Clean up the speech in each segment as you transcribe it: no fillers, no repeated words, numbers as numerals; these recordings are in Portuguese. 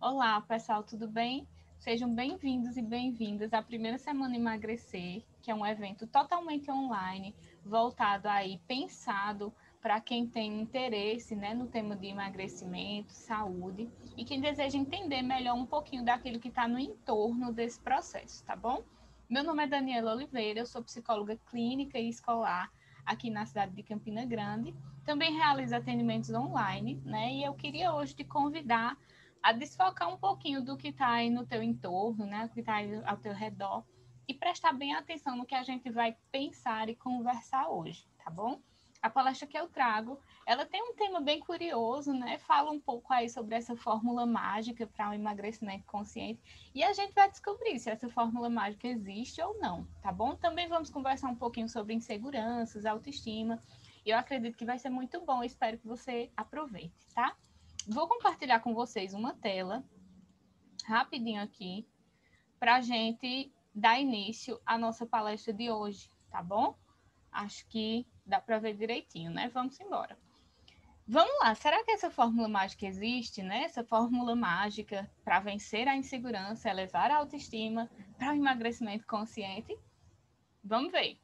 Olá, pessoal, tudo bem? Sejam bem-vindos e bem-vindas à primeira semana Emagrecer, que é um evento totalmente online, voltado aí, pensado para quem tem interesse, né, no tema de emagrecimento, saúde e quem deseja entender melhor um pouquinho daquilo que está no entorno desse processo, tá bom? Meu nome é Daniela Oliveira, eu sou psicóloga clínica e escolar aqui na cidade de Campina Grande. Também realizo atendimentos online, né? E eu queria hoje te convidar a desfocar um pouquinho do que está aí no teu entorno, né, o que está aí ao teu redor, e prestar bem atenção no que a gente vai pensar e conversar hoje, tá bom? A palestra que eu trago, ela tem um tema bem curioso, né? Fala um pouco aí sobre essa fórmula mágica para o emagrecimento consciente e a gente vai descobrir se essa fórmula mágica existe ou não, tá bom? Também vamos conversar um pouquinho sobre inseguranças, autoestima. E eu acredito que vai ser muito bom, espero que você aproveite, tá? Vou compartilhar com vocês uma tela rapidinho aqui para a gente dar início à nossa palestra de hoje, tá bom? Acho que dá para ver direitinho, né? Vamos embora. Vamos lá, será que essa fórmula mágica existe, né? Essa fórmula mágica para vencer a insegurança, elevar a autoestima, para o emagrecimento consciente? Vamos ver.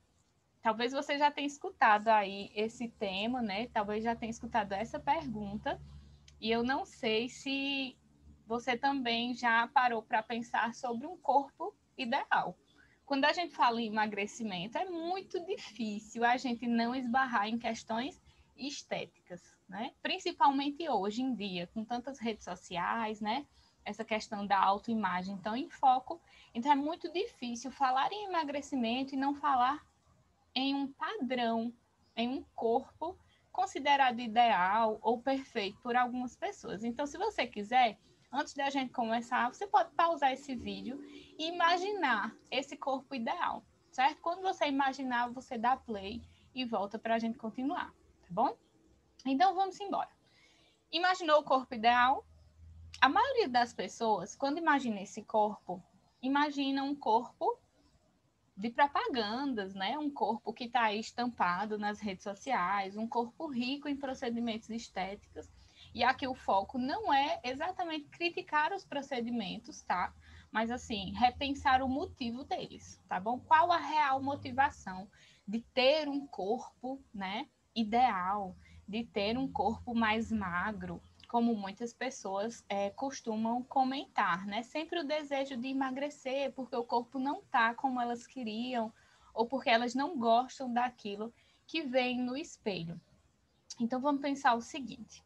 Talvez você já tenha escutado aí esse tema, né? Talvez já tenha escutado essa pergunta. E eu não sei se você também já parou para pensar sobre um corpo ideal. Quando a gente fala em emagrecimento, é muito difícil a gente não esbarrar em questões estéticas, né? Principalmente hoje em dia, com tantas redes sociais, né? Essa questão da autoimagem tão em foco. Então é muito difícil falar em emagrecimento e não falar em um padrão, em um corpo considerado ideal ou perfeito por algumas pessoas. Então, se você quiser, antes da gente começar, você pode pausar esse vídeo e imaginar esse corpo ideal, certo? Quando você imaginar, você dá play e volta para a gente continuar, tá bom? Então, vamos embora. Imaginou o corpo ideal? A maioria das pessoas, quando imagina esse corpo, imagina um corpo de propagandas, né? Um corpo que está aí estampado nas redes sociais, um corpo rico em procedimentos estéticos. E aqui o foco não é exatamente criticar os procedimentos, tá? Mas assim, repensar o motivo deles, tá bom? Qual a real motivação de ter um corpo, né, ideal, de ter um corpo mais magro, como muitas pessoas costumam comentar, né? Sempre o desejo de emagrecer porque o corpo não tá como elas queriam ou porque elas não gostam daquilo que vem no espelho. Então vamos pensar o seguinte: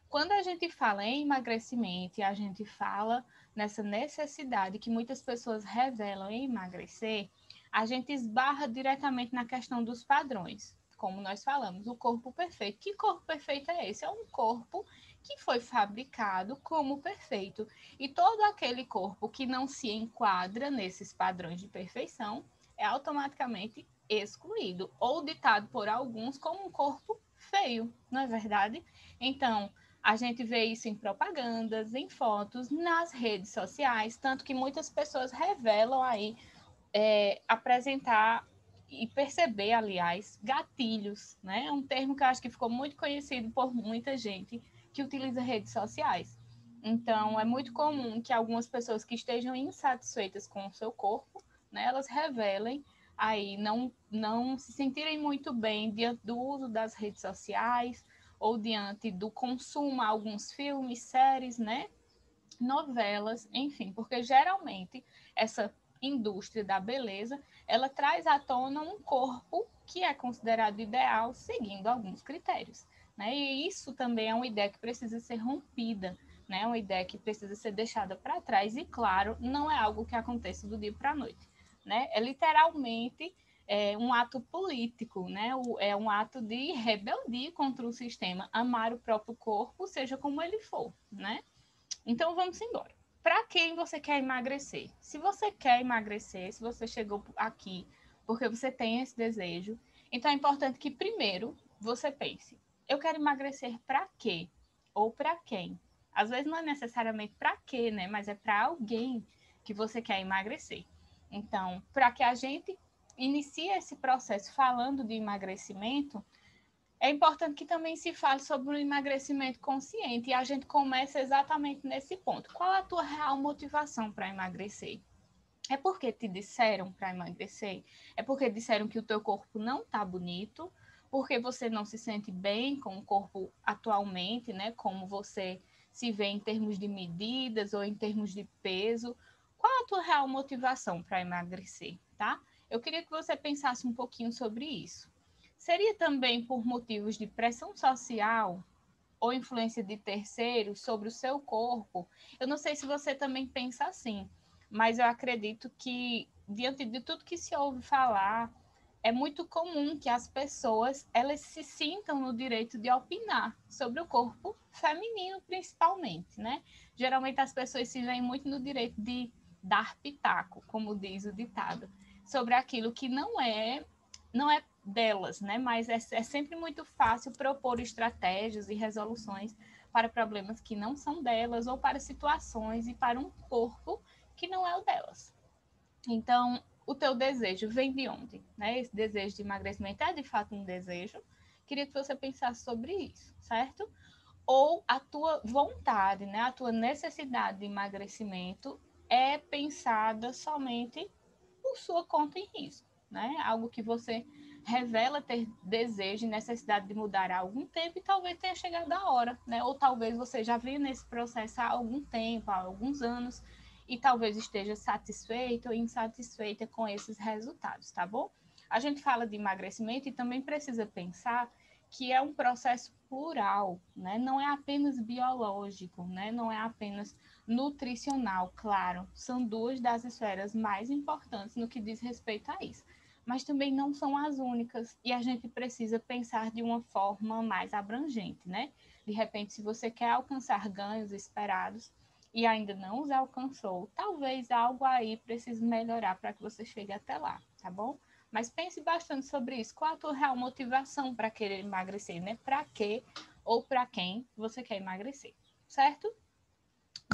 quando a gente fala em emagrecimento e a gente fala nessa necessidade que muitas pessoas revelam em emagrecer, a gente esbarra diretamente na questão dos padrões. Como nós falamos, o corpo perfeito. Que corpo perfeito é esse? É um corpo que foi fabricado como perfeito. E todo aquele corpo que não se enquadra nesses padrões de perfeição é automaticamente excluído ou ditado por alguns como um corpo feio, não é verdade? Então, a gente vê isso em propagandas, em fotos, nas redes sociais, tanto que muitas pessoas revelam aí apresentar e perceber, aliás, gatilhos, né? É um termo que eu acho que ficou muito conhecido por muita gente que utiliza redes sociais. Então, é muito comum que algumas pessoas que estejam insatisfeitas com o seu corpo, né, elas revelem aí não se sentirem muito bem diante do uso das redes sociais ou diante do consumo a alguns filmes, séries, né, novelas, enfim, porque geralmente essa indústria da beleza, ela traz à tona um corpo que é considerado ideal seguindo alguns critérios, né? E isso também é uma ideia que precisa ser rompida, né? Uma ideia que precisa ser deixada para trás e, claro, não é algo que aconteça do dia para a noite, né? É literalmente um ato político, né? É um ato de rebeldia contra o sistema, amar o próprio corpo, seja como ele for, né? Então vamos embora. Para quem você quer emagrecer? Se você quer emagrecer, se você chegou aqui porque você tem esse desejo, então é importante que primeiro você pense: eu quero emagrecer para quê? Ou para quem? Às vezes não é necessariamente para quê, né? Mas é para alguém que você quer emagrecer. Então, para que a gente inicie esse processo falando de emagrecimento, É importante que também se fale sobre o emagrecimento consciente e a gente começa exatamente nesse ponto. Qual a tua real motivação para emagrecer? É porque te disseram para emagrecer? É porque disseram que o teu corpo não está bonito? Porque você não se sente bem com o corpo atualmente, né? Como você se vê em termos de medidas ou em termos de peso? Qual a tua real motivação para emagrecer, tá? Eu queria que você pensasse um pouquinho sobre isso. Seria também por motivos de pressão social ou influência de terceiros sobre o seu corpo? Eu não sei se você também pensa assim, mas eu acredito que, diante de tudo que se ouve falar, é muito comum que as pessoas elas se sintam no direito de opinar sobre o corpo feminino, principalmente, né? Geralmente as pessoas se veem muito no direito de dar pitaco, como diz o ditado, sobre aquilo que não é delas, né? Mas é sempre muito fácil propor estratégias e resoluções para problemas que não são delas ou para situações e para um corpo que não é o delas. Então, o teu desejo vem de onde? Né? Esse desejo de emagrecimento é de fato um desejo. Queria que você pensasse sobre isso, certo? Ou a tua vontade, né? A tua necessidade de emagrecimento é pensada somente por sua conta em risco, né? Algo que você revela ter desejo e necessidade de mudar há algum tempo e talvez tenha chegado a hora, né? Ou talvez você já veio nesse processo há algum tempo, há alguns anos, e talvez esteja satisfeita ou insatisfeita com esses resultados, tá bom? A gente fala de emagrecimento e também precisa pensar que é um processo plural, né? Não é apenas biológico, né? Não é apenas nutricional, claro, são duas das esferas mais importantes no que diz respeito a isso, mas também não são as únicas e a gente precisa pensar de uma forma mais abrangente, né? De repente, se você quer alcançar ganhos esperados e ainda não os alcançou, talvez algo aí precise melhorar para que você chegue até lá, tá bom? Mas pense bastante sobre isso. Qual a tua real motivação para querer emagrecer, né? Para quê ou para quem você quer emagrecer, certo?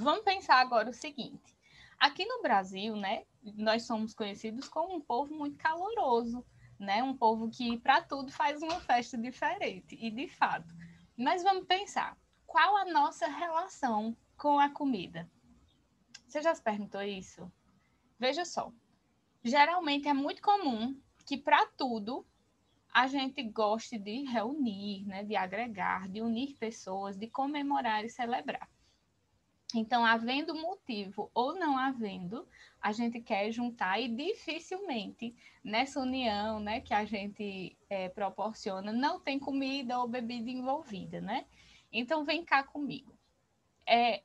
Vamos pensar agora o seguinte. Aqui no Brasil, né, nós somos conhecidos como um povo muito caloroso, né? Um povo que para tudo faz uma festa diferente, e de fato. Mas vamos pensar, qual a nossa relação com a comida? Você já se perguntou isso? Veja só, geralmente é muito comum que para tudo a gente goste de reunir, né, de agregar, de unir pessoas, de comemorar e celebrar. Então, havendo motivo ou não havendo, a gente quer juntar e dificilmente nessa união, né, que a gente proporciona, não tem comida ou bebida envolvida, né? Então, vem cá comigo.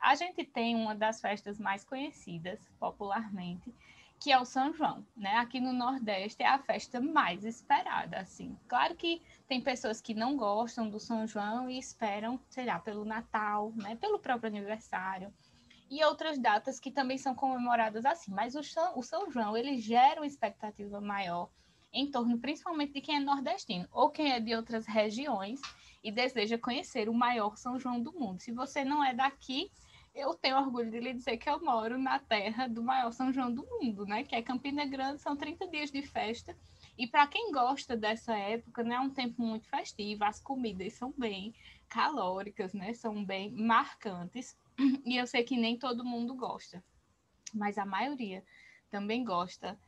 A gente tem uma das festas mais conhecidas popularmente, que é o São João, né? Aqui no Nordeste é a festa mais esperada, assim. Claro que tem pessoas que não gostam do São João e esperam, sei lá, pelo Natal, né? Pelo próprio aniversário e outras datas que também são comemoradas assim. Mas o São João, ele gera uma expectativa maior em torno principalmente de quem é nordestino ou quem é de outras regiões e deseja conhecer o maior São João do mundo. Se você não é daqui, eu tenho orgulho de lhe dizer que eu moro na terra do maior São João do mundo, né? Que é Campina Grande, são 30 dias de festa. E para quem gosta dessa época, né, é um tempo muito festivo, as comidas são bem calóricas, né? São bem marcantes. E eu sei que nem todo mundo gosta, mas a maioria também gosta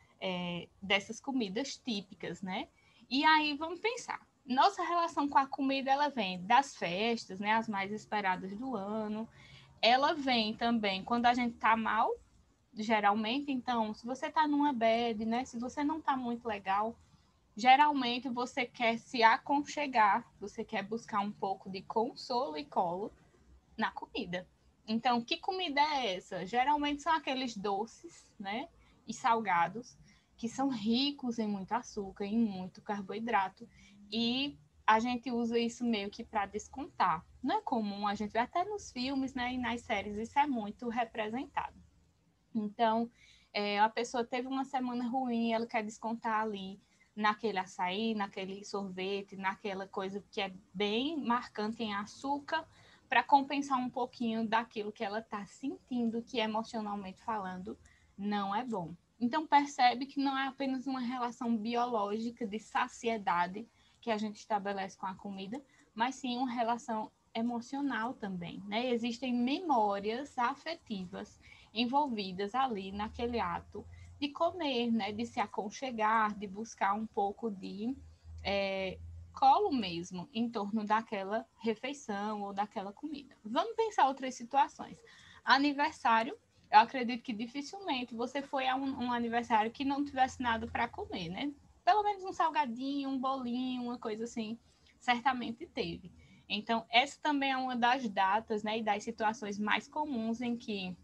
dessas comidas típicas, né? E aí vamos pensar. Nossa relação com a comida ela vem das festas, né? As mais esperadas do ano. Ela vem também quando a gente tá mal, geralmente. Então, se você tá numa bad, né? Se você não tá muito legal, geralmente você quer se aconchegar, você quer buscar um pouco de consolo e colo na comida. Então, que comida é essa? Geralmente são aqueles doces, né? E salgados, que são ricos em muito açúcar, em muito carboidrato. E a gente usa isso meio que para descontar. Não é comum, a gente vê até nos filmes, né? E nas séries, isso é muito representado. Então, a pessoa teve uma semana ruim, ela quer descontar ali naquele açaí, naquele sorvete, naquela coisa que é bem marcante em açúcar, para compensar um pouquinho daquilo que ela está sentindo, que emocionalmente falando não é bom. Então, percebe que não é apenas uma relação biológica de saciedade que a gente estabelece com a comida, mas sim uma relação emocional também, né? Existem memórias afetivas envolvidas ali naquele ato de comer, né? De se aconchegar, de buscar um pouco de colo mesmo em torno daquela refeição ou daquela comida. Vamos pensar outras situações. Aniversário, eu acredito que dificilmente você foi a um aniversário que não tivesse nada para comer, né? Pelo menos um salgadinho, um bolinho, uma coisa assim, certamente teve. Então, essa também é uma das datas, né, e das situações mais comuns em que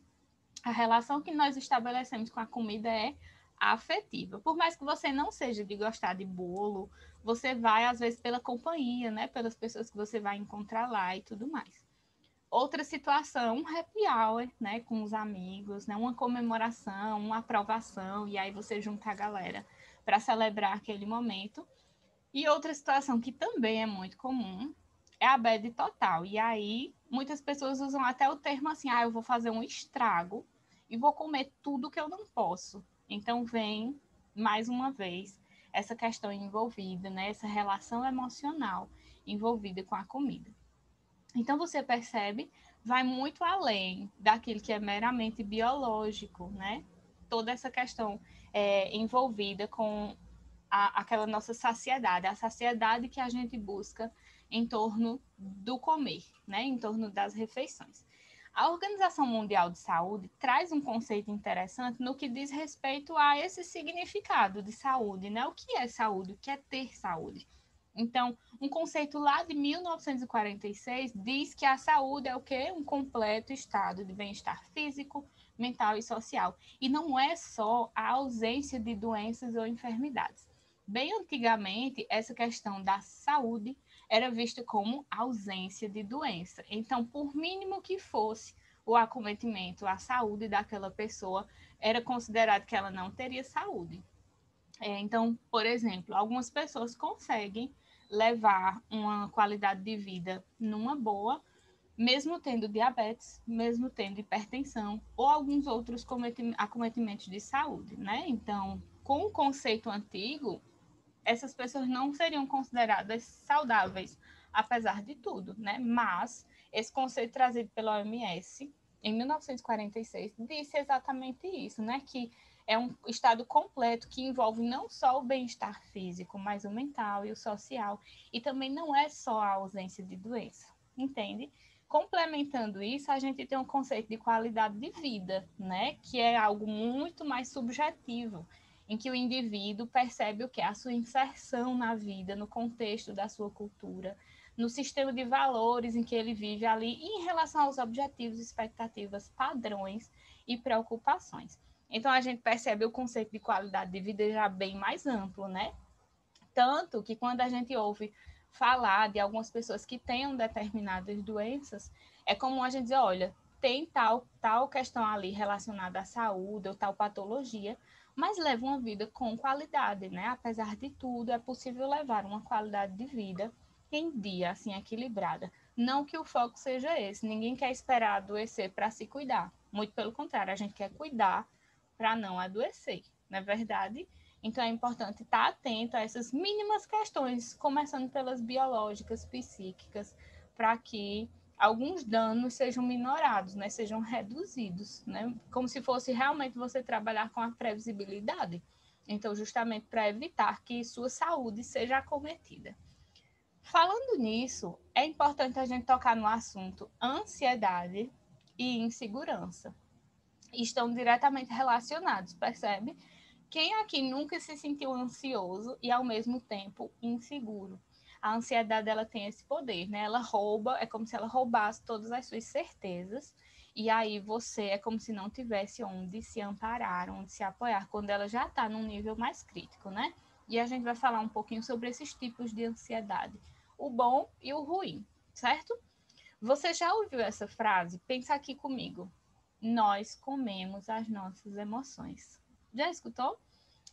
a relação que nós estabelecemos com a comida é afetiva. Por mais que você não seja de gostar de bolo, você vai, às vezes, pela companhia, né, pelas pessoas que você vai encontrar lá e tudo mais. Outra situação, um happy hour, né, com os amigos, né, uma comemoração, uma aprovação, e aí você junta a galera para celebrar aquele momento. E outra situação que também é muito comum é a bad total. E aí muitas pessoas usam até o termo assim: eu vou fazer um estrago e vou comer tudo que eu não posso. Então vem mais uma vez essa questão envolvida, né, essa relação emocional envolvida com a comida. Então você percebe, vai muito além daquilo que é meramente biológico, né? Toda essa questão envolvida com aquela nossa saciedade, a saciedade que a gente busca em torno do comer, né? Em torno das refeições. A Organização Mundial de Saúde traz um conceito interessante no que diz respeito a esse significado de saúde, né? O que é saúde? O que é ter saúde? Então, um conceito lá de 1946 diz que a saúde é o quê? Um completo estado de bem-estar físico, mental e social. E não é só a ausência de doenças ou enfermidades. Bem antigamente, essa questão da saúde era vista como ausência de doença. Então, por mínimo que fosse o acometimento à saúde daquela pessoa, era considerado que ela não teria saúde. Então, por exemplo, algumas pessoas conseguem levar uma qualidade de vida numa boa, mesmo tendo diabetes, mesmo tendo hipertensão ou alguns outros acometimentos de saúde, né? Então, com o conceito antigo, essas pessoas não seriam consideradas saudáveis, apesar de tudo, né? Mas esse conceito trazido pela OMS em 1946 disse exatamente isso, né? Que é um estado completo que envolve não só o bem-estar físico, mas o mental e o social, e também não é só a ausência de doença, entende? Complementando isso, a gente tem um conceito de qualidade de vida, né? Que é algo muito mais subjetivo, em que o indivíduo percebe o que é a sua inserção na vida, no contexto da sua cultura, no sistema de valores em que ele vive ali, e em relação aos objetivos, expectativas, padrões e preocupações. Então, a gente percebe o conceito de qualidade de vida já bem mais amplo, né? Tanto que quando a gente ouve falar de algumas pessoas que tenham determinadas doenças, é comum a gente dizer, olha, tem tal questão ali relacionada à saúde ou tal patologia, mas leva uma vida com qualidade, né? Apesar de tudo, é possível levar uma qualidade de vida em dia, assim, equilibrada. Não que o foco seja esse, ninguém quer esperar adoecer para se cuidar. Muito pelo contrário, a gente quer cuidar para não adoecer, não é verdade? Então é importante estar atento a essas mínimas questões, começando pelas biológicas, psíquicas, para que alguns danos sejam minorados, né? Sejam reduzidos, né? Como se fosse realmente você trabalhar com a previsibilidade. Então, justamente para evitar que sua saúde seja acometida. Falando nisso, é importante a gente tocar no assunto ansiedade e insegurança. Estão diretamente relacionados, percebe? Quem aqui nunca se sentiu ansioso e ao mesmo tempo inseguro? A ansiedade ela tem esse poder, né? Ela rouba, é como se ela roubasse todas as suas certezas e aí você é como se não tivesse onde se amparar, onde se apoiar, quando ela já está num nível mais crítico, né? E a gente vai falar um pouquinho sobre esses tipos de ansiedade, o bom e o ruim, certo? Você já ouviu essa frase? Pensa aqui comigo. Nós comemos as nossas emoções. Já escutou?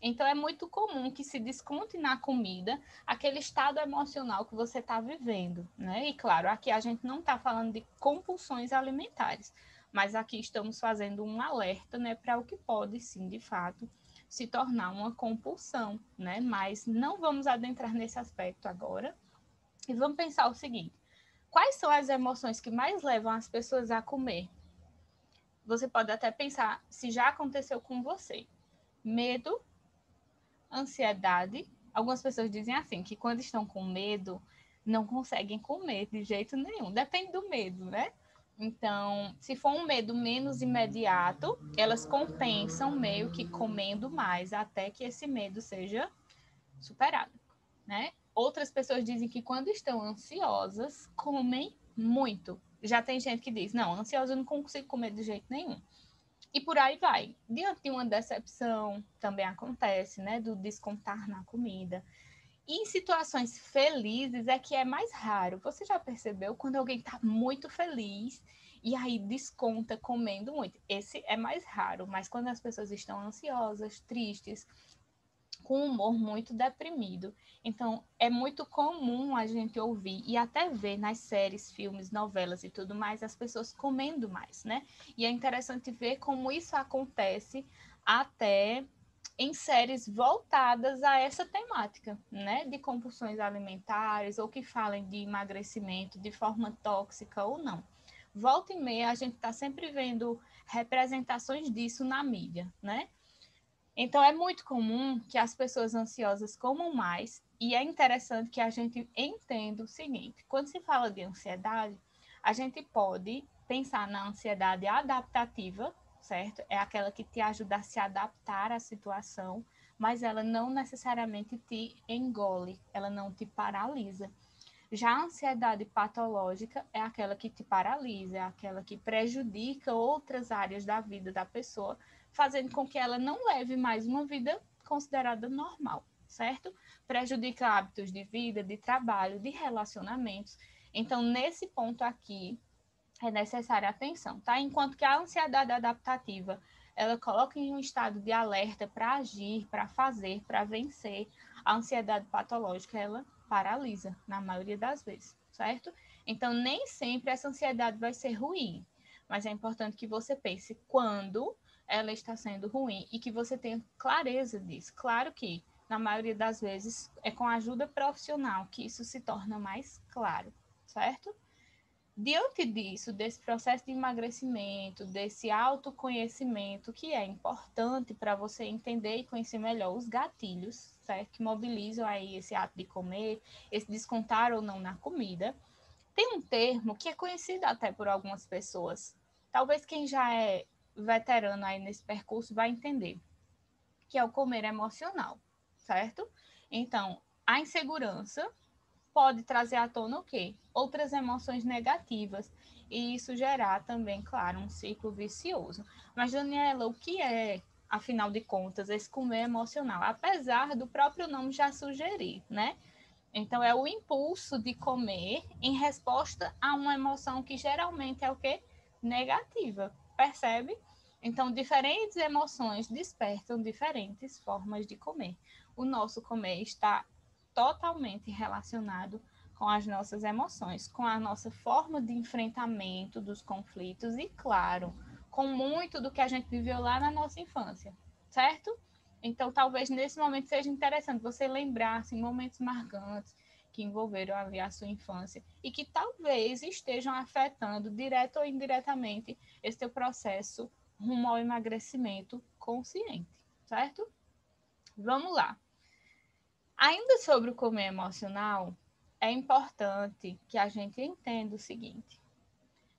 Então é muito comum que se desconte na comida aquele estado emocional que você está vivendo, né? E claro, aqui a gente não está falando de compulsões alimentares, mas aqui estamos fazendo um alerta, né, para o que pode sim, de fato, se tornar uma compulsão, né? Mas não vamos adentrar nesse aspecto agora. E vamos pensar o seguinte: quais são as emoções que mais levam as pessoas a comer? Você pode até pensar se já aconteceu com você. Medo, ansiedade. Algumas pessoas dizem assim, que quando estão com medo, não conseguem comer de jeito nenhum. Depende do medo, né? Então, se for um medo menos imediato, elas compensam meio que comendo mais, até que esse medo seja superado, né? Outras pessoas dizem que quando estão ansiosas, comem muito. Já tem gente que diz, não, ansiosa eu não consigo comer de jeito nenhum. E por aí vai. Diante de uma decepção, também acontece, né? Do descontar na comida. E em situações felizes é que é mais raro. Você já percebeu quando alguém está muito feliz e aí desconta comendo muito? Esse é mais raro, mas quando as pessoas estão ansiosas, tristes, com um humor muito deprimido. Então, é muito comum a gente ouvir e até ver nas séries, filmes, novelas e tudo mais, as pessoas comendo mais, né? E é interessante ver como isso acontece até em séries voltadas a essa temática, né? De compulsões alimentares ou que falem de emagrecimento de forma tóxica ou não. Volta e meia, a gente está sempre vendo representações disso na mídia, né? Então, é muito comum que as pessoas ansiosas comam mais, e é interessante que a gente entenda o seguinte: quando se fala de ansiedade, a gente pode pensar na ansiedade adaptativa, certo? É aquela que te ajuda a se adaptar à situação, mas ela não necessariamente te engole, ela não te paralisa. Já a ansiedade patológica é aquela que te paralisa, é aquela que prejudica outras áreas da vida da pessoa, fazendo com que ela não leve mais uma vida considerada normal, certo? Prejudica hábitos de vida, de trabalho, de relacionamentos. Então, nesse ponto aqui, é necessária atenção, tá? Enquanto que a ansiedade adaptativa, ela coloca em um estado de alerta para agir, para fazer, para vencer. A ansiedade patológica, ela paralisa, na maioria das vezes, certo? Então, nem sempre essa ansiedade vai ser ruim, mas é importante que você pense quando ela está sendo ruim e que você tenha clareza disso. Claro que, na maioria das vezes, é com a ajuda profissional que isso se torna mais claro, certo? Diante disso, desse processo de emagrecimento, desse autoconhecimento, que é importante para você entender e conhecer melhor os gatilhos, certo? Que mobilizam aí esse ato de comer, esse descontar ou não na comida. Tem um termo que é conhecido até por algumas pessoas. Talvez quem já é veterano aí nesse percurso vai entender, que é o comer emocional, certo? Então, a insegurança pode trazer à tona o quê? Outras emoções negativas. E isso gerar também, claro, um ciclo vicioso. Mas, Daniela, o que é, afinal de contas, esse comer emocional? Apesar do próprio nome já sugerir, né? Então, é o impulso de comer em resposta a uma emoção que geralmente é o quê? Negativa. Percebe? Então, diferentes emoções despertam diferentes formas de comer. O nosso comer está totalmente relacionado com as nossas emoções, com a nossa forma de enfrentamento dos conflitos e, claro, com muito do que a gente viveu lá na nossa infância, certo? Então, talvez nesse momento seja interessante você lembrar assim, momentos marcantes que envolveram ali a sua infância e que talvez estejam afetando, direto ou indiretamente, esse teu processo rumo ao emagrecimento consciente, certo? Vamos lá. Ainda sobre o comer emocional, é importante que a gente entenda o seguinte: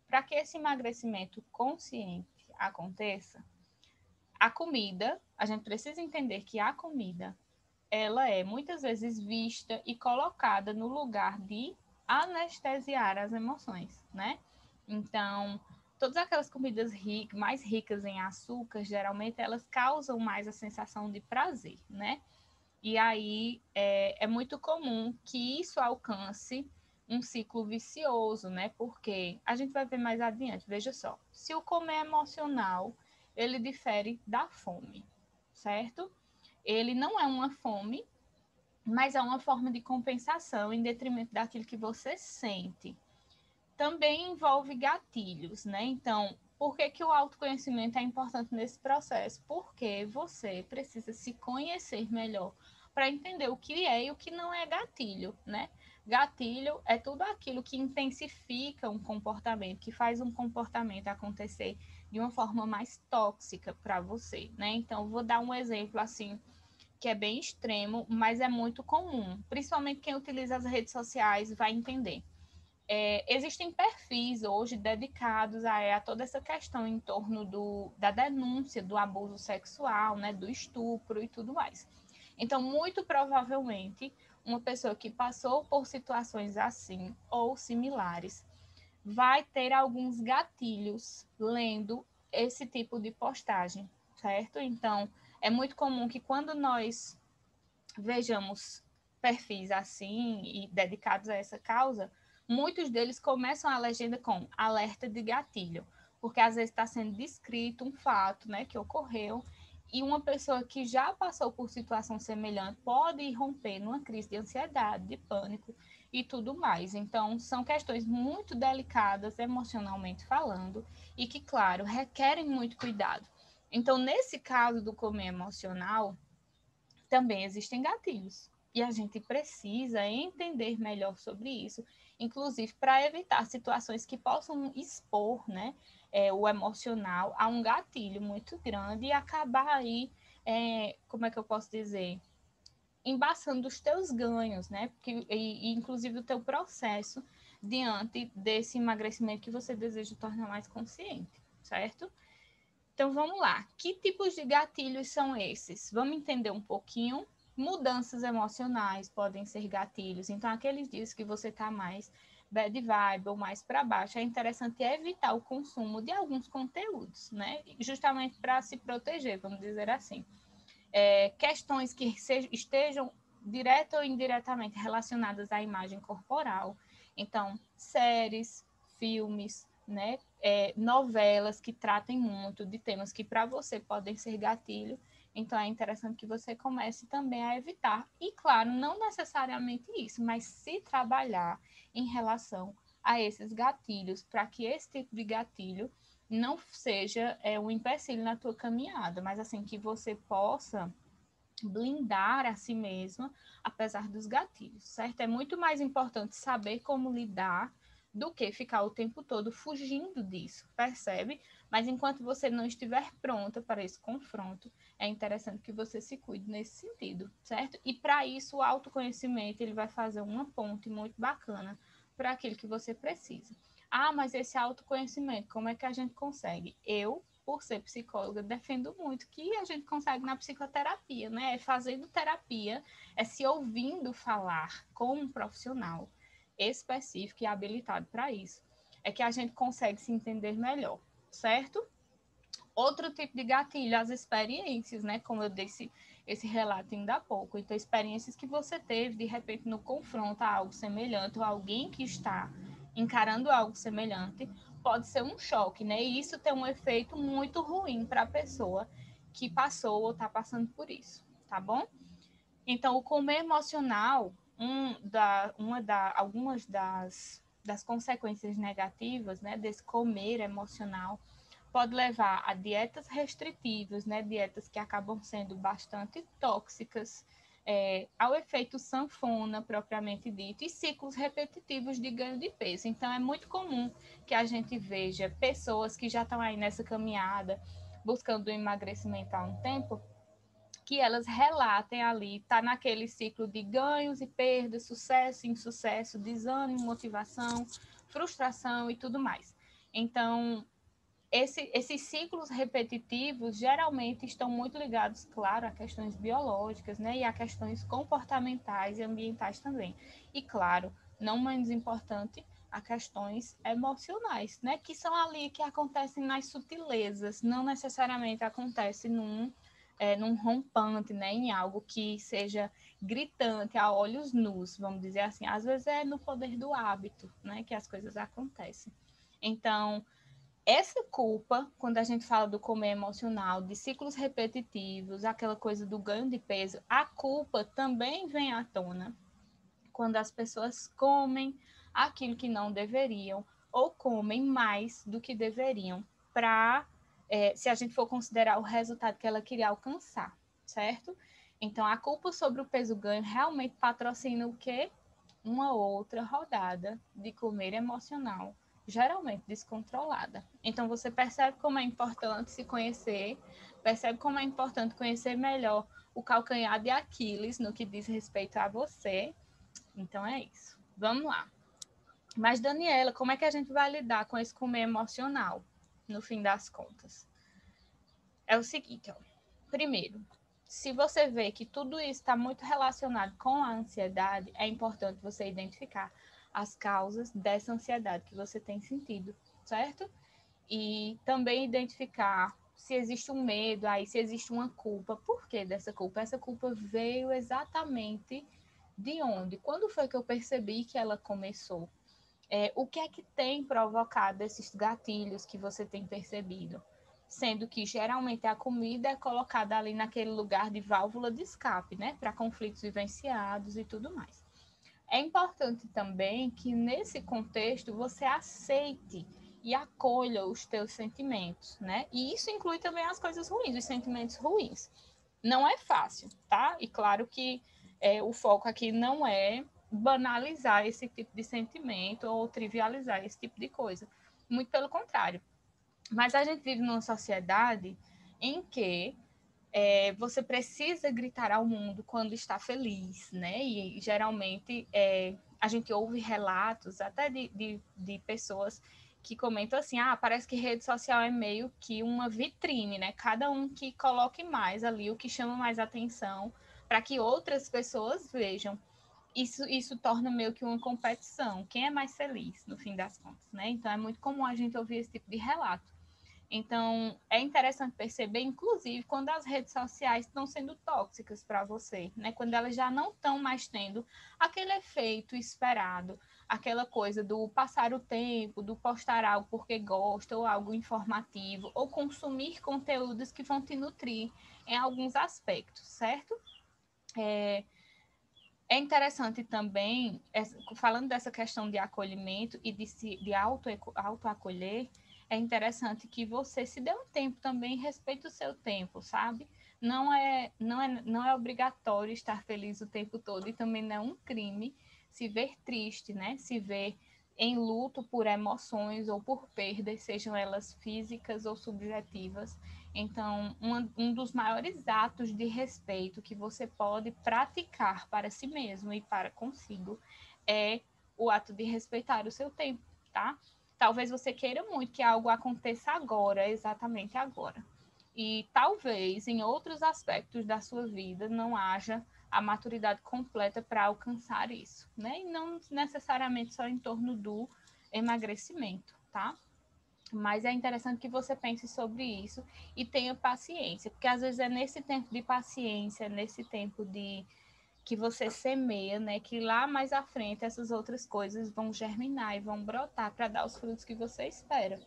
para que esse emagrecimento consciente aconteça, a comida, a gente precisa entender que a comida, ela é muitas vezes vista e colocada no lugar de anestesiar as emoções, né? Então, todas aquelas comidas mais ricas em açúcar, geralmente elas causam mais a sensação de prazer, né? E aí é muito comum que isso alcance um ciclo vicioso, né? Porque a gente vai ver mais adiante, veja só, se o comer emocional, ele difere da fome, certo? Ele não é uma fome, mas é uma forma de compensação em detrimento daquilo que você sente. Também envolve gatilhos, né? Então, Por que que o autoconhecimento é importante nesse processo? Porque você precisa se conhecer melhor para entender o que é e o que não é gatilho, né? Gatilho é tudo aquilo que intensifica um comportamento, que faz um comportamento acontecer de uma forma mais tóxica para você, né? Então, vou dar um exemplo assim que é bem extremo, mas é muito comum. Principalmente quem utiliza as redes sociais vai entender. Existem perfis hoje dedicados a toda essa questão em torno da denúncia do abuso sexual, né, do estupro e tudo mais. Então, muito provavelmente, uma pessoa que passou por situações assim ou similares vai ter alguns gatilhos lendo esse tipo de postagem, certo? Então, é muito comum que quando nós vejamos perfis assim e dedicados a essa causa, muitos deles começam a legenda com alerta de gatilho, porque às vezes está sendo descrito um fato, né, que ocorreu e uma pessoa que já passou por situação semelhante pode romper numa crise de ansiedade, de pânico e tudo mais. Então, são questões muito delicadas emocionalmente falando e que, claro, requerem muito cuidado. Então, nesse caso do comer emocional, também existem gatilhos. E a gente precisa entender melhor sobre isso, inclusive para evitar situações que possam expor, né, o emocional a um gatilho muito grande e acabar aí, como é que eu posso dizer, embaçando os teus ganhos, né? E inclusive o teu processo diante desse emagrecimento que você deseja tornar mais consciente, certo? Então vamos lá. Que tipos de gatilhos são esses? Vamos entender um pouquinho. Mudanças emocionais podem ser gatilhos. Então, aqueles dias que você está mais bad vibe ou mais para baixo, é interessante evitar o consumo de alguns conteúdos, né? Justamente para se proteger, vamos dizer assim. Questões que estejam direta ou indiretamente relacionadas à imagem corporal. Então, séries, filmes, né? Novelas que tratem muito de temas que para você podem ser gatilho. Então, é interessante que você comece também a evitar. E, claro, não necessariamente isso, mas se trabalhar em relação a esses gatilhos, para que esse tipo de gatilho não seja um empecilho na tua caminhada, mas assim que você possa blindar a si mesma, apesar dos gatilhos, certo? É muito mais importante saber como lidar do que ficar o tempo todo fugindo disso, percebe? Mas enquanto você não estiver pronta para esse confronto, é interessante que você se cuide nesse sentido, certo? E para isso o autoconhecimento ele vai fazer uma ponte muito bacana para aquilo que você precisa. Ah, mas esse autoconhecimento, como é que a gente consegue? Eu, por ser psicóloga, defendo muito que a gente consegue na psicoterapia, né? É fazendo terapia, é se ouvindo falar com um profissional específico e habilitado para isso. É que a gente consegue se entender melhor, certo? Outro tipo de gatilho, as experiências, né? Como eu disse esse relato ainda há pouco. Então, experiências que você teve, de repente, no confronto a algo semelhante, ou alguém que está encarando algo semelhante, pode ser um choque, né? E isso tem um efeito muito ruim para a pessoa que passou ou está passando por isso, tá bom? Então, o comer emocional, algumas das consequências negativas, né, desse comer emocional, pode levar a dietas restritivas, né, dietas que acabam sendo bastante tóxicas, ao efeito sanfona, propriamente dito, e ciclos repetitivos de ganho de peso. Então, é muito comum que a gente veja pessoas que já estão aí nessa caminhada, buscando o emagrecimento há um tempo, que elas relatem ali, tá naquele ciclo de ganhos e perdas, sucesso e insucesso, desânimo, motivação, frustração e tudo mais. Então, esses ciclos repetitivos geralmente estão muito ligados, claro, a questões biológicas, né, e a questões comportamentais e ambientais também. E, claro, não menos importante, a questões emocionais, né, que são ali que acontecem nas sutilezas, não necessariamente acontece num rompante, né, em algo que seja gritante a olhos nus, vamos dizer assim. Às vezes é no poder do hábito, né, que as coisas acontecem. Então, essa culpa, quando a gente fala do comer emocional, de ciclos repetitivos, aquela coisa do ganho de peso, a culpa também vem à tona quando as pessoas comem aquilo que não deveriam ou comem mais do que deveriam se a gente for considerar o resultado que ela queria alcançar, certo? Então, a culpa sobre o peso ganho realmente patrocina o quê? Uma outra rodada de comer emocional, geralmente descontrolada. Então, você percebe como é importante se conhecer, percebe como é importante conhecer melhor o calcanhar de Aquiles no que diz respeito a você. Então, é isso. Vamos lá. Mas, Daniela, como é que a gente vai lidar com esse comer emocional, no fim das contas? É o seguinte, ó. Primeiro, se você vê que tudo isso está muito relacionado com a ansiedade, é importante você identificar as causas dessa ansiedade que você tem sentido, certo? E também identificar se existe um medo, aí se existe uma culpa. Por que dessa culpa? Essa culpa veio exatamente de onde? Quando foi que eu percebi que ela começou? O que é que tem provocado esses gatilhos que você tem percebido? Sendo que geralmente a comida é colocada ali naquele lugar de válvula de escape, né? Para conflitos vivenciados e tudo mais. É importante também que nesse contexto você aceite e acolha os teus sentimentos, né? E isso inclui também as coisas ruins, os sentimentos ruins. Não é fácil, tá? E claro que o foco aqui não é banalizar esse tipo de sentimento ou trivializar esse tipo de coisa. Muito pelo contrário. Mas a gente vive numa sociedade em que você precisa gritar ao mundo quando está feliz, né? E geralmente a gente ouve relatos até de pessoas que comentam assim, parece que rede social é meio que uma vitrine, né? Cada um que coloque mais ali o que chama mais atenção para que outras pessoas vejam. Isso torna meio que uma competição. Quem é mais feliz, no fim das contas, né? Então é muito comum a gente ouvir esse tipo de relato. Então, é interessante perceber, inclusive, quando as redes sociais estão sendo tóxicas para você, né? Quando elas já não estão mais tendo aquele efeito esperado, aquela coisa do passar o tempo, do postar algo porque gosta, ou algo informativo, ou consumir conteúdos que vão te nutrir em alguns aspectos, certo? É interessante também, falando dessa questão de acolhimento e de autoacolher, é interessante que você se dê um tempo também, respeite o seu tempo, sabe? Não é obrigatório estar feliz o tempo todo e também não é um crime se ver triste, né? Se ver em luto por emoções ou por perdas, sejam elas físicas ou subjetivas. Então, um dos maiores atos de respeito que você pode praticar para si mesmo e para consigo é o ato de respeitar o seu tempo, tá? Talvez você queira muito que algo aconteça agora, exatamente agora. E talvez em outros aspectos da sua vida não haja a maturidade completa para alcançar isso, né? E não necessariamente só em torno do emagrecimento, tá? Mas é interessante que você pense sobre isso e tenha paciência, porque às vezes é nesse tempo de paciência, nesse tempo de que você semeia, né, que lá mais à frente essas outras coisas vão germinar e vão brotar para dar os frutos que você espera.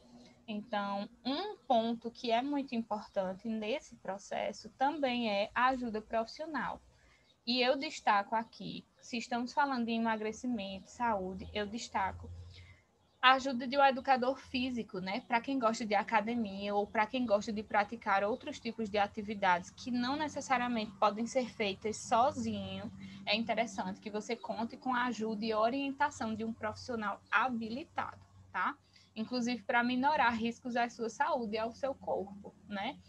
Então, um ponto que é muito importante nesse processo também é a ajuda profissional. E eu destaco aqui, se estamos falando de emagrecimento, saúde, eu destaco a ajuda de um educador físico, né? Para quem gosta de academia ou para quem gosta de praticar outros tipos de atividades que não necessariamente podem ser feitas sozinho, é interessante que você conte com a ajuda e orientação de um profissional habilitado, tá? Inclusive para minorar riscos à sua saúde e ao seu corpo, né?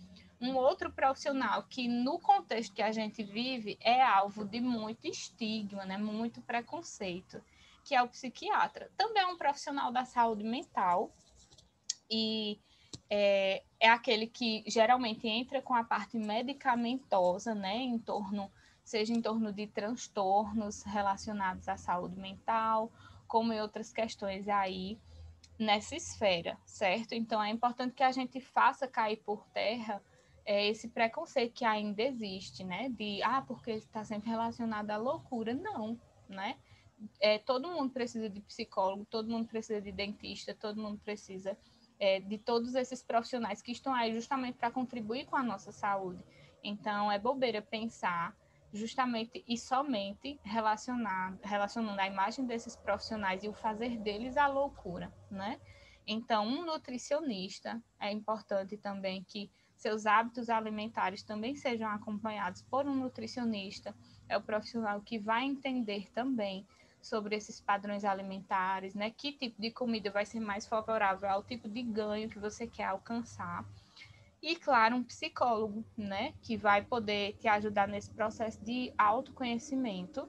Um outro profissional que, no contexto que a gente vive, é alvo de muito estigma, né? Muito preconceito, que é o psiquiatra. Também é um profissional da saúde mental e é aquele que geralmente entra com a parte medicamentosa, né? Seja em torno de transtornos relacionados à saúde mental, como em outras questões aí nessa esfera, certo? Então é importante que a gente faça cair por terra esse preconceito que ainda existe, né? Porque está sempre relacionado à loucura. Não, né? Todo mundo precisa de psicólogo, todo mundo precisa de dentista, todo mundo precisa de todos esses profissionais que estão aí justamente para contribuir com a nossa saúde. Então, é bobeira pensar justamente e somente relacionando a imagem desses profissionais e o fazer deles a loucura, né? Então, um nutricionista, é importante também que seus hábitos alimentares também sejam acompanhados por um nutricionista, é o profissional que vai entender também sobre esses padrões alimentares, né? Que tipo de comida vai ser mais favorável ao tipo de ganho que você quer alcançar. E, claro, um psicólogo, né? Que vai poder te ajudar nesse processo de autoconhecimento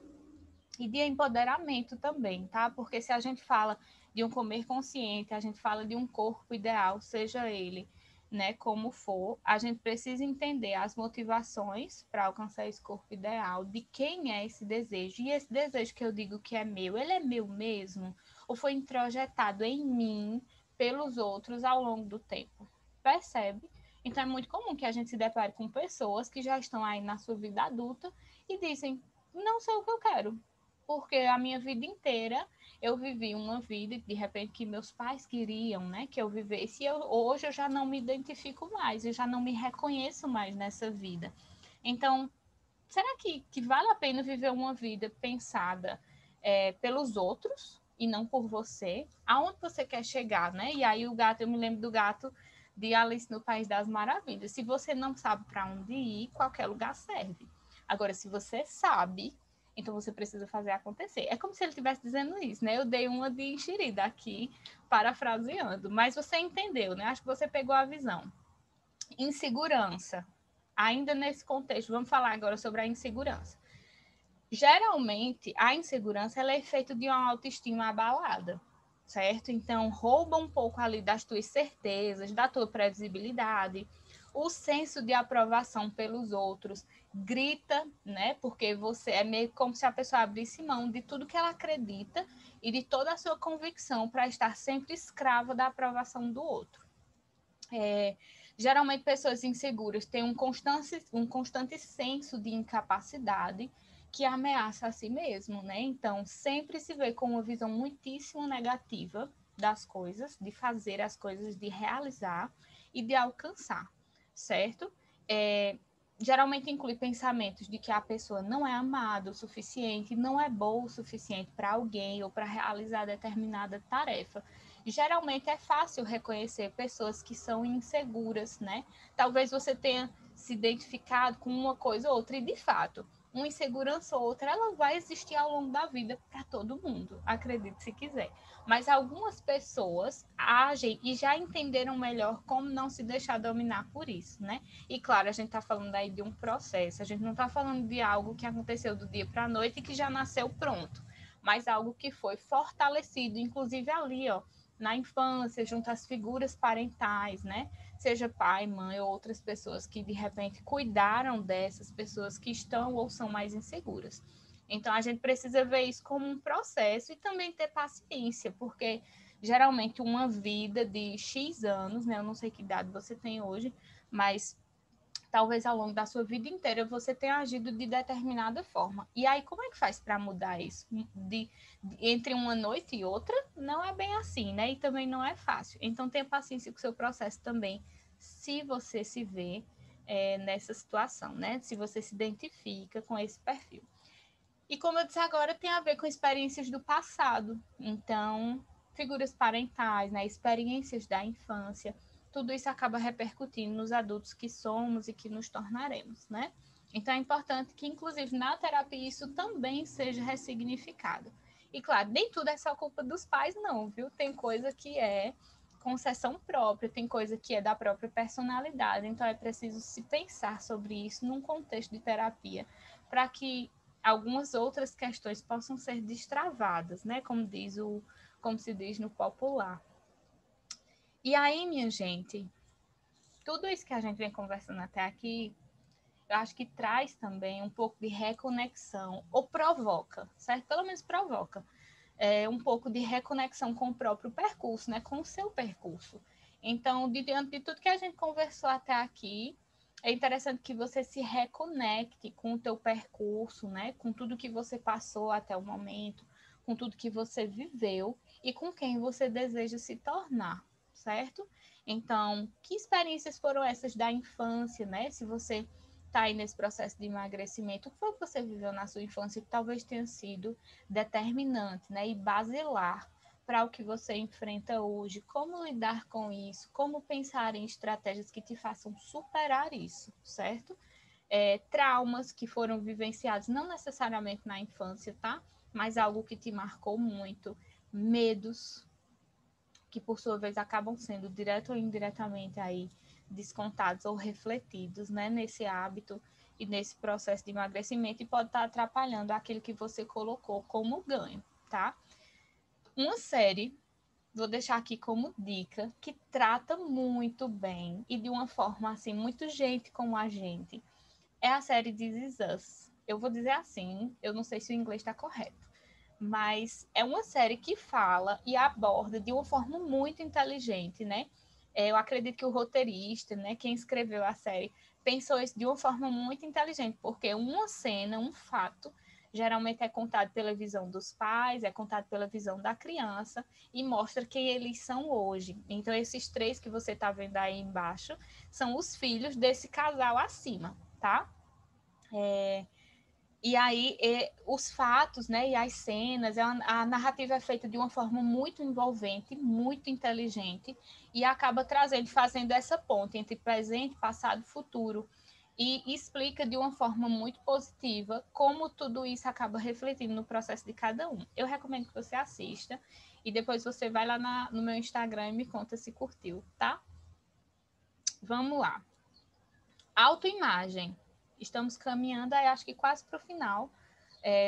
e de empoderamento também, tá? Porque se a gente fala de um comer consciente, a gente fala de um corpo ideal, seja ele, né, como for, a gente precisa entender as motivações para alcançar esse corpo ideal, de quem é esse desejo. E esse desejo que eu digo que é meu, ele é meu mesmo ou foi introjetado em mim pelos outros ao longo do tempo? Percebe? Então é muito comum que a gente se depare com pessoas que já estão aí na sua vida adulta e dizem: não sei o que eu quero, porque a minha vida inteira eu vivi uma vida, de repente, que meus pais queriam, né, que eu vivesse, e hoje eu já não me identifico mais, eu já não me reconheço mais nessa vida. Então, será que vale a pena viver uma vida pensada pelos outros e não por você? Aonde você quer chegar, né? E aí o gato, eu me lembro do gato de Alice no País das Maravilhas. Se você não sabe para onde ir, qualquer lugar serve. Agora, se você sabe, então você precisa fazer acontecer. É como se ele estivesse dizendo isso, né? Eu dei uma de enxerida aqui, parafraseando, mas você entendeu, né? Acho que você pegou a visão. Insegurança. Ainda nesse contexto, vamos falar agora sobre a insegurança. Geralmente, a insegurança ela é feita de uma autoestima abalada, certo? Então, rouba um pouco ali das tuas certezas, da tua previsibilidade, o senso de aprovação pelos outros, grita, né? Porque você é meio como se a pessoa abrisse mão de tudo que ela acredita e de toda a sua convicção para estar sempre escrava da aprovação do outro. Geralmente, pessoas inseguras têm um constante senso de incapacidade que ameaça a si mesmo, né? Então, sempre se vê com uma visão muitíssimo negativa das coisas, de fazer as coisas, de realizar e de alcançar, certo? Geralmente inclui pensamentos de que a pessoa não é amada o suficiente, não é boa o suficiente para alguém ou para realizar determinada tarefa. Geralmente é fácil reconhecer pessoas que são inseguras, né? Talvez você tenha se identificado com uma coisa ou outra, e de fato, uma insegurança ou outra, ela vai existir ao longo da vida para todo mundo, acredite se quiser. Mas algumas pessoas agem e já entenderam melhor como não se deixar dominar por isso, né? E claro, a gente está falando aí de um processo, a gente não está falando de algo que aconteceu do dia para a noite e que já nasceu pronto, mas algo que foi fortalecido, inclusive ali, ó, na infância, junto às figuras parentais, né? Seja pai, mãe ou outras pessoas que de repente cuidaram dessas pessoas que estão ou são mais inseguras. Então a gente precisa ver isso como um processo e também ter paciência, porque geralmente uma vida de X anos, né? Eu não sei que idade você tem hoje, mas talvez ao longo da sua vida inteira você tenha agido de determinada forma. E aí, como é que faz para mudar isso? Entre uma noite e outra, não é bem assim, né? E também não é fácil. Então, tenha paciência com o seu processo também, se você se vê nessa situação, né? Se você se identifica com esse perfil. E como eu disse agora, tem a ver com experiências do passado. Então, figuras parentais, né? Experiências da infância, tudo isso acaba repercutindo nos adultos que somos e que nos tornaremos, né? Então é importante que, inclusive, na terapia isso também seja ressignificado. E claro, nem tudo é só culpa dos pais, não, viu? Tem coisa que é concessão própria, tem coisa que é da própria personalidade. Então é preciso se pensar sobre isso num contexto de terapia, para que algumas outras questões possam ser destravadas, né? Como se diz no popular. E aí, minha gente, tudo isso que a gente vem conversando até aqui, eu acho que traz também um pouco de reconexão, ou provoca, certo? Pelo menos provoca um pouco de reconexão com o próprio percurso, né? Com o seu percurso. Então, diante de tudo que a gente conversou até aqui, é interessante que você se reconecte com o teu percurso, né? Com tudo que você passou até o momento, com tudo que você viveu e com quem você deseja se tornar, certo? Então, que experiências foram essas da infância, né? Se você está aí nesse processo de emagrecimento, o que foi que você viveu na sua infância que talvez tenha sido determinante, né? E basilar para o que você enfrenta hoje, como lidar com isso, como pensar em estratégias que te façam superar isso, certo? Traumas que foram vivenciados, não necessariamente na infância, tá? Mas algo que te marcou muito, medos, que por sua vez acabam sendo direto ou indiretamente aí descontados ou refletidos, né, nesse hábito e nesse processo de emagrecimento e pode estar atrapalhando aquilo que você colocou como ganho, tá? Uma série, vou deixar aqui como dica, que trata muito bem e de uma forma assim, muito gente como a gente, é a série This Is Us. Eu vou dizer assim, eu não sei se o inglês está correto, mas é uma série que fala e aborda de uma forma muito inteligente, né? Eu acredito que o roteirista, né, quem escreveu a série, pensou isso de uma forma muito inteligente, porque uma cena, um fato, geralmente é contado pela visão dos pais, é contado pela visão da criança e mostra quem eles são hoje. Então, esses três que você está vendo aí embaixo são os filhos desse casal acima, tá? E aí, os fatos, né, e as cenas, a narrativa é feita de uma forma muito envolvente, muito inteligente, e acaba trazendo, fazendo essa ponte entre presente, passado e futuro. E explica de uma forma muito positiva como tudo isso acaba refletindo no processo de cada um. Eu recomendo que você assista, e depois você vai lá no meu Instagram e me conta se curtiu, tá? Vamos lá. Autoimagem. Estamos caminhando aí, acho que quase para o final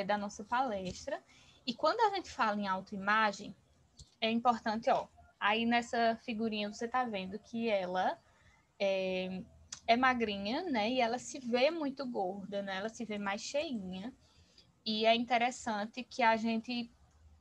da nossa palestra. E quando a gente fala em autoimagem, é importante, ó, aí nessa figurinha você tá vendo que ela é magrinha, né? E ela se vê muito gorda, né? Ela se vê mais cheinha. E é interessante que a gente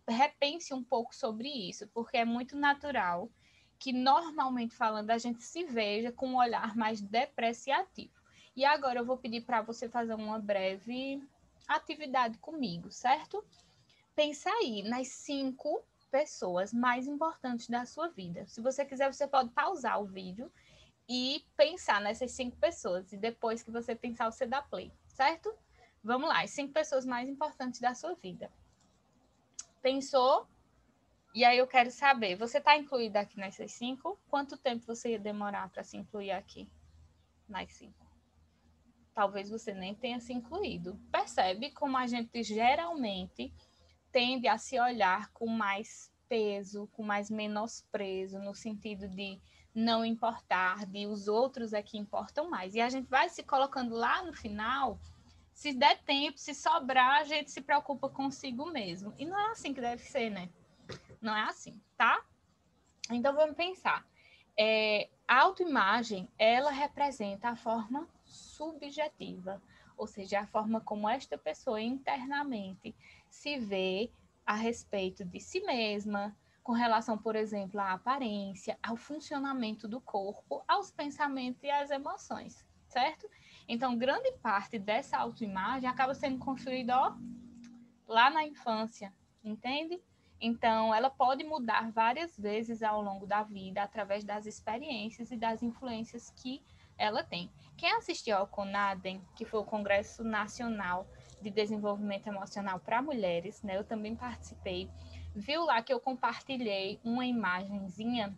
repense um pouco sobre isso, porque é muito natural que, normalmente falando, a gente se veja com um olhar mais depreciativo. E agora eu vou pedir para você fazer uma breve atividade comigo, certo? Pensa aí nas 5 pessoas mais importantes da sua vida. Se você quiser, você pode pausar o vídeo e pensar nessas 5 pessoas. E depois que você pensar, você dá play, certo? Vamos lá, as 5 pessoas mais importantes da sua vida. Pensou? E aí eu quero saber, você está incluída aqui nessas 5? Quanto tempo você ia demorar para se incluir aqui nas 5? Talvez você nem tenha se incluído. Percebe como a gente geralmente tende a se olhar com mais peso, com mais menosprezo, no sentido de não importar, de os outros é que importam mais. E a gente vai se colocando lá no final, se der tempo, se sobrar, a gente se preocupa consigo mesmo. E não é assim que deve ser, né? Não é assim, tá? Então vamos pensar. A autoimagem, ela representa a forma subjetiva, ou seja, a forma como esta pessoa internamente se vê a respeito de si mesma, com relação, por exemplo, à aparência, ao funcionamento do corpo, aos pensamentos e às emoções, certo? Então, grande parte dessa autoimagem acaba sendo construída, ó, lá na infância, entende? Então, ela pode mudar várias vezes ao longo da vida, através das experiências e das influências que ela tem. Quem assistiu ao CONADEM, que foi o Congresso Nacional de Desenvolvimento Emocional para Mulheres, né? Eu também participei, viu lá que eu compartilhei uma imagenzinha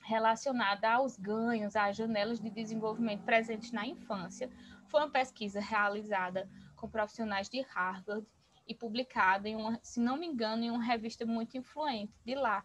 relacionada aos ganhos, às janelas de desenvolvimento presentes na infância. Foi uma pesquisa realizada com profissionais de Harvard e publicada em uma, se não me engano, em uma revista muito influente de lá.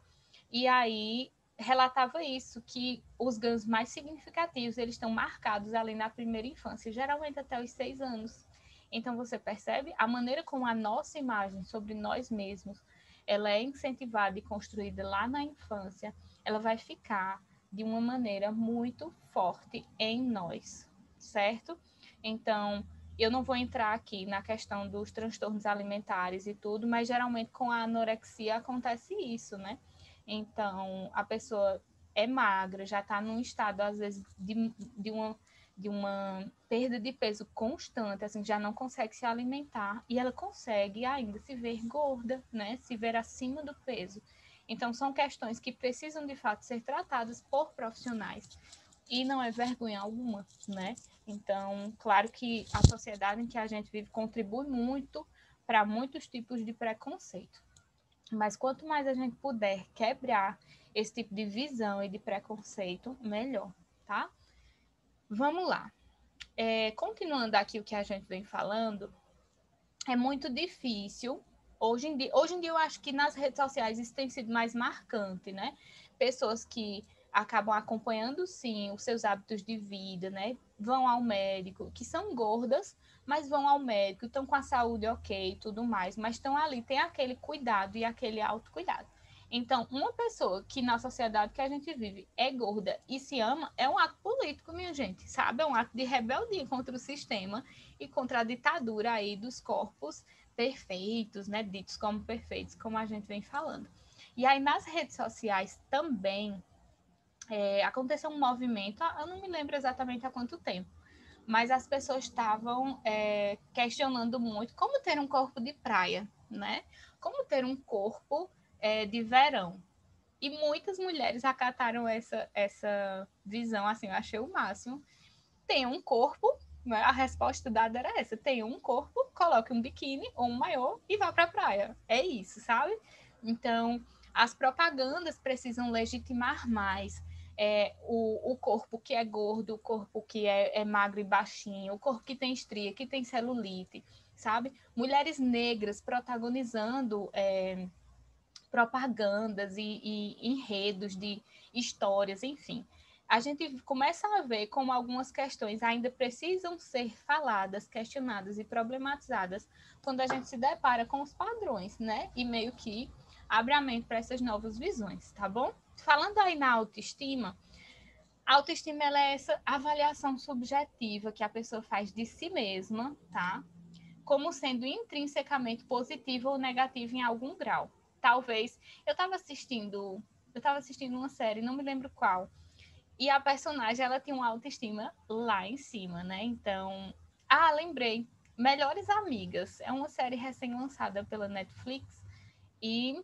E aí relatava isso, que os ganhos mais significativos, eles estão marcados ali na primeira infância, geralmente até os 6 anos. Então, você percebe a maneira como a nossa imagem sobre nós mesmos, ela é incentivada e construída lá na infância, ela vai ficar de uma maneira muito forte em nós, certo? Então, eu não vou entrar aqui na questão dos transtornos alimentares e tudo, mas geralmente com a anorexia acontece isso, né? Então, a pessoa é magra, já está num estado, às vezes, de uma perda de peso constante, assim, já não consegue se alimentar e ela consegue ainda se ver gorda, né? Se ver acima do peso. Então, são questões que precisam, de fato, ser tratadas por profissionais e não é vergonha alguma, né? Então, claro que a sociedade em que a gente vive contribui muito para muitos tipos de preconceito. Mas quanto mais a gente puder quebrar esse tipo de visão e de preconceito, melhor, tá? Vamos lá. Continuando aqui o que a gente vem falando, é muito difícil. Hoje em dia eu acho que nas redes sociais isso tem sido mais marcante, né? Pessoas que acabam acompanhando, sim, os seus hábitos de vida, né? Vão ao médico, que são gordas, mas vão ao médico, estão com a saúde ok e tudo mais, mas estão ali, tem aquele cuidado e aquele autocuidado. Então, uma pessoa que na sociedade que a gente vive é gorda e se ama, é um ato político, minha gente, sabe? É um ato de rebeldia contra o sistema e contra a ditadura aí dos corpos perfeitos, né? Ditos como perfeitos, como a gente vem falando. E aí nas redes sociais também aconteceu um movimento, eu não me lembro exatamente há quanto tempo, mas as pessoas estavam questionando muito como ter um corpo de praia, né? Como ter um corpo de verão. E muitas mulheres acataram essa visão, assim, eu achei o máximo. Tem um corpo, né? A resposta dada era essa: tem um corpo, coloque um biquíni ou um maiô e vá para a praia. É isso, sabe? Então, as propagandas precisam legitimar mais o corpo que é gordo, o corpo que é magro e baixinho, o corpo que tem estria, que tem celulite, sabe? Mulheres negras protagonizando propagandas e enredos de histórias, enfim. A gente começa a ver como algumas questões ainda precisam ser faladas, questionadas e problematizadas quando a gente se depara com os padrões, né? E meio que abre a mente para essas novas visões, tá bom? Falando aí na autoestima, a autoestima ela é essa avaliação subjetiva que a pessoa faz de si mesma, tá? Como sendo intrinsecamente positiva ou negativa em algum grau. Talvez eu estava assistindo uma série, não me lembro qual, e a personagem ela tinha uma autoestima lá em cima, né? Então, lembrei, Melhores Amigas é uma série recém-lançada pela Netflix e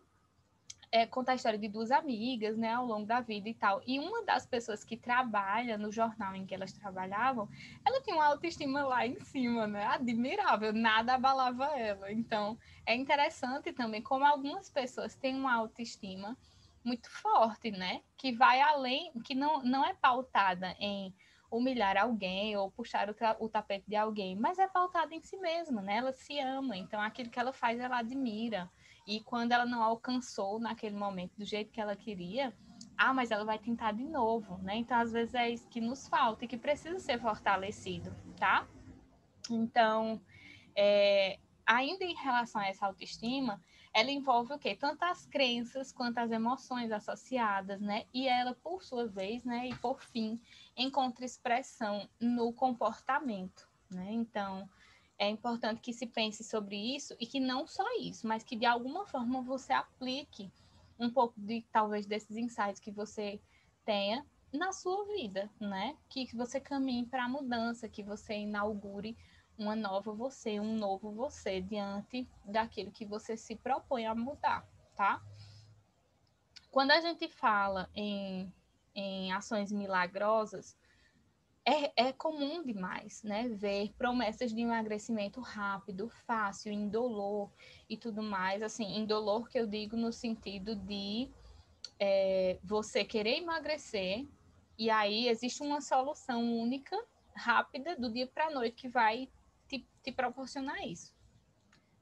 conta a história de duas amigas, né, ao longo da vida e tal. E uma das pessoas que trabalha no jornal em que elas trabalhavam, ela tinha uma autoestima lá em cima, né, admirável, nada abalava ela. Então, é interessante também como algumas pessoas têm uma autoestima muito forte, né, que vai além, que não é pautada em humilhar alguém ou puxar o tapete de alguém, mas é pautada em si mesma, né? Ela se ama, então aquilo que ela faz ela admira. E quando ela não alcançou naquele momento do jeito que ela queria, mas ela vai tentar de novo, né? Então, às vezes é isso que nos falta e que precisa ser fortalecido, tá? Então, ainda em relação a essa autoestima, ela envolve o quê? Tanto as crenças quanto as emoções associadas, né? E ela, por sua vez, né? E por fim, encontra expressão no comportamento, né? Então, é importante que se pense sobre isso e que não só isso, mas que de alguma forma você aplique um pouco de talvez desses insights que você tenha na sua vida, né? Que você caminhe para a mudança, que você inaugure uma nova você, um novo você diante daquilo que você se propõe a mudar, tá? Quando a gente fala em ações milagrosas, é comum demais, né? Ver promessas de emagrecimento rápido, fácil, indolor e tudo mais. Assim, indolor que eu digo no sentido de você querer emagrecer e aí existe uma solução única, rápida, do dia para a noite que vai te proporcionar isso,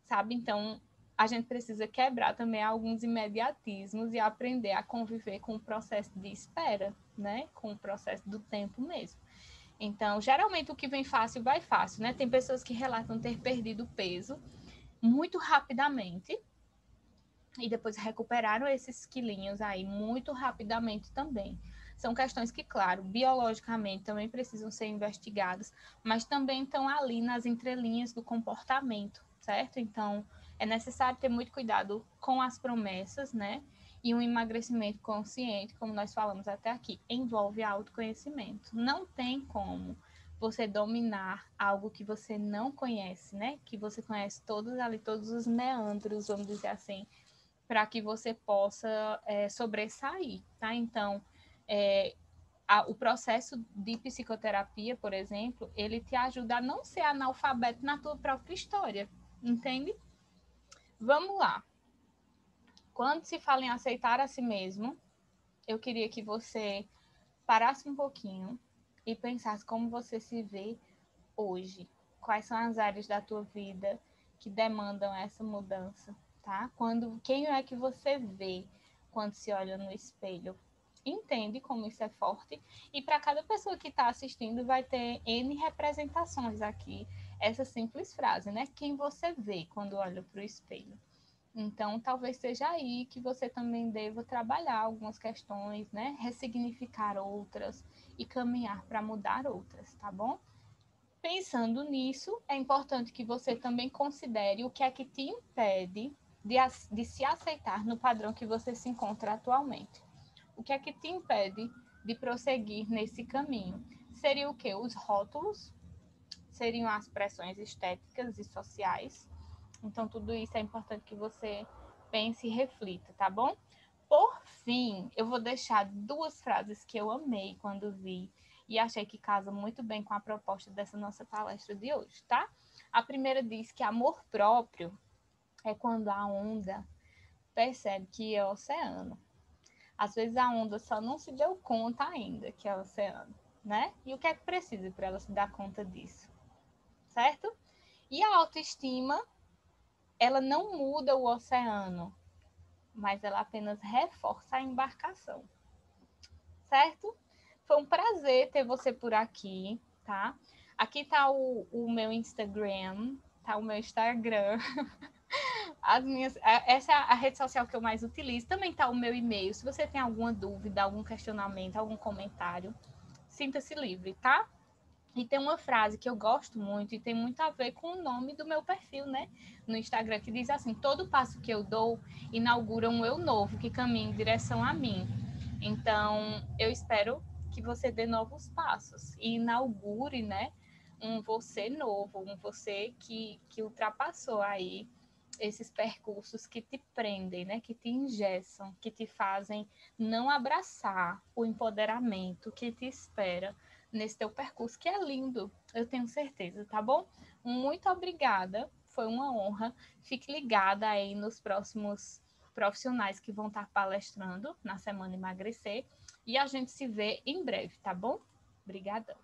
sabe? Então, a gente precisa quebrar também alguns imediatismos e aprender a conviver com o processo de espera, né? Com o processo do tempo mesmo. Então, geralmente o que vem fácil vai fácil, né? Tem pessoas que relatam ter perdido peso muito rapidamente e depois recuperaram esses quilinhos aí muito rapidamente também. São questões que, claro, biologicamente também precisam ser investigadas, mas também estão ali nas entrelinhas do comportamento, certo? Então, é necessário ter muito cuidado com as promessas, né? E um emagrecimento consciente, como nós falamos até aqui, envolve autoconhecimento. Não tem como você dominar algo que você não conhece, né? Que você conhece todos ali, todos os meandros, vamos dizer assim, para que você possa sobressair, tá? Então, o processo de psicoterapia, por exemplo, ele te ajuda a não ser analfabeto na tua própria história, entende? Vamos lá. Quando se fala em aceitar a si mesmo, eu queria que você parasse um pouquinho e pensasse como você se vê hoje. Quais são as áreas da tua vida que demandam essa mudança, tá? Quem é que você vê quando se olha no espelho? Entende como isso é forte? E para cada pessoa que está assistindo, vai ter N representações aqui. Essa simples frase, né? Quem você vê quando olha para o espelho. Então, talvez seja aí que você também deva trabalhar algumas questões, né? Ressignificar outras e caminhar para mudar outras, tá bom? Pensando nisso, é importante que você também considere o que é que te impede de se aceitar no padrão que você se encontra atualmente. O que é que te impede de prosseguir nesse caminho? Seria o quê? Os rótulos, seriam as pressões estéticas e sociais. Então, tudo isso é importante que você pense e reflita, tá bom? Por fim, eu vou deixar duas frases que eu amei quando vi e achei que casa muito bem com a proposta dessa nossa palestra de hoje, tá? A primeira diz que amor próprio é quando a onda percebe que é o oceano. Às vezes a onda só não se deu conta ainda que é o oceano, né? E o que é que precisa para ela se dar conta disso, certo? E a autoestima, ela não muda o oceano, mas ela apenas reforça a embarcação, certo? Foi um prazer ter você por aqui, tá? Aqui tá o meu Instagram, tá o meu Instagram. Essa é a rede social que eu mais utilizo. Também tá o meu e-mail. Se você tem alguma dúvida, algum questionamento, algum comentário, sinta-se livre, tá? E tem uma frase que eu gosto muito e tem muito a ver com o nome do meu perfil, né? No Instagram, que diz assim: todo passo que eu dou inaugura um eu novo que caminha em direção a mim. Então, eu espero que você dê novos passos e inaugure, né? Um você novo, um você que ultrapassou aí esses percursos que te prendem, né? Que te engessam, que te fazem não abraçar o empoderamento que te espera nesse teu percurso, que é lindo, eu tenho certeza, tá bom? Muito obrigada, foi uma honra. Fique ligada aí nos próximos profissionais que vão estar palestrando na Semana Emagrecer e a gente se vê em breve, tá bom? Obrigadão.